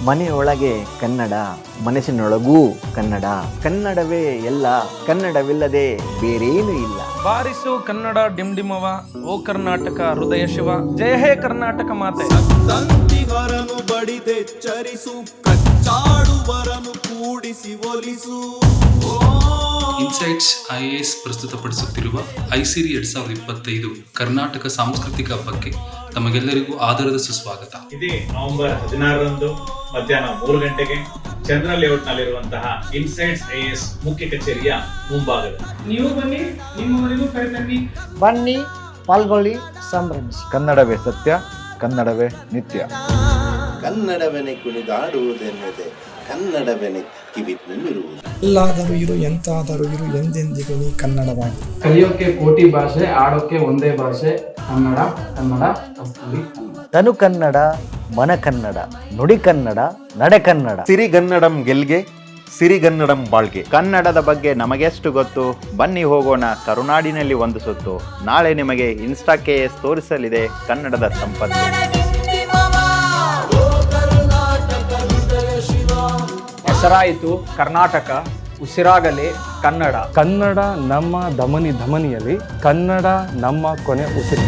ಮನೆಯೊಳಗೆ ಕನ್ನಡ, ಮನಸ್ಸಿನೊಳಗೂ ಕನ್ನಡ. ಕನ್ನಡವೇ ಎಲ್ಲ, ಕನ್ನಡವಿಲ್ಲದೆ ಬೇರೇನೂ ಇಲ್ಲ. ಬಾರಿಸು ಕನ್ನಡ ಡಿಂಡಿಮವ, ಓ ಕರ್ನಾಟಕ ಹೃದಯ ಶಿವ, ಜಯ ಹೇ ಕರ್ನಾಟಕ ಮಾತೆ. ತಂತಿವರನು ಬಡಿದೆಚ್ಚರಿಸು, ಕಚ್ಚಾಡುವರನು ಕೂಡಿಸಿ ಒಲಿಸು. ಇನ್ಸೈಟ್ಸ್ IAS ಪ್ರಸ್ತುತಪಡಿಸುತ್ತಿರುವ ಐಸಿರಿ 2025 ಕರ್ನಾಟಕ ಸಾಂಸ್ಕೃತಿಕ ಹಬ್ಬಕ್ಕೆ ತಮಗೆಲ್ಲರಿಗೂ ಆದರದ ಸುಸ್ವಾಗತ. ಇದೇ ನವೆಂಬರ್ 16ರಂದು ಮಧ್ಯಾಹ್ನ 3 ಗಂಟೆಗೆ ಚಂದ್ರ ಲೇಔಟ್ನಲ್ಲಿರುವಂತಹ ಇನ್ಸೈಟ್ಸ್ IAS ಮುಖ್ಯ ಕಚೇರಿಯ ಮುಂಭಾಗದಲ್ಲಿ ನೀವು ಬನ್ನಿ, ನಿಮ್ಮವರಿಗೂ ಕರೆತನ್ನಿ. ಬನ್ನಿ, ಪಾಲ್ಗೊಳ್ಳಿ, ಸಂಭ್ರಮಿಸಿ. ಕನ್ನಡವೇ ಸತ್ಯ, ಕನ್ನಡವೇ ನಿತ್ಯ. ಕನ್ನಡವೆನೆ ಕುಣಿದಾಡುವುದೆನ್ನದೆ ಕನ್ನಡವೆನೆ ಕಿವಿ ನಿಲ್ಲಿರುವುದು. ಎಲ್ಲಾದರೂ ಇರು, ಎಂತಾದರೂ ಇರು, ಎಂದೆಂದಿಗೂ ನೀ ಕನ್ನಡವಾಗಿ. ಕಲಿಯೋಕೆ ಕೋಟಿ ಭಾಷೆ, ಆಡೋಕೆ ಒಂದೇ ಭಾಷೆ, ಕನ್ನಡ ಕನ್ನಡ ಕಸ್ತೂರಿ ಕನ್ನಡ. ತನು ಕನ್ನಡ, ಮನ ಕನ್ನಡ, ನುಡಿ ಕನ್ನಡ, ನಡೆ ಕನ್ನಡ. ಸಿರಿಗನ್ನಡಂ ಗೆಲ್ಗೆ, ಸಿರಿಗನ್ನಡಂ ಬಾಳ್ಗೆ. ಕನ್ನಡದ ಬಗ್ಗೆ ನಮಗೆಷ್ಟು ಗೊತ್ತು? ಬನ್ನಿ ಹೋಗೋಣ ಕರುನಾಡಿನಲ್ಲಿ ಒಂದು ಸುತ್ತು. ನಾಳೆ ನಿಮಗೆ ಇನ್ಸ್ಟಾ KS ತೋರಿಸಲಿದೆ ಕನ್ನಡದ ಸಂಪತ್ತು. ಹೆಸರಾಯಿತು ಕರ್ನಾಟಕ, ಉಸಿರಾಗಲಿ ಕನ್ನಡ. ಕನ್ನಡ ನಮ್ಮ ಧಮನಿಯಲ್ಲಿ, ಕನ್ನಡ ನಮ್ಮ ಕೊನೆ ಉಸಿರು.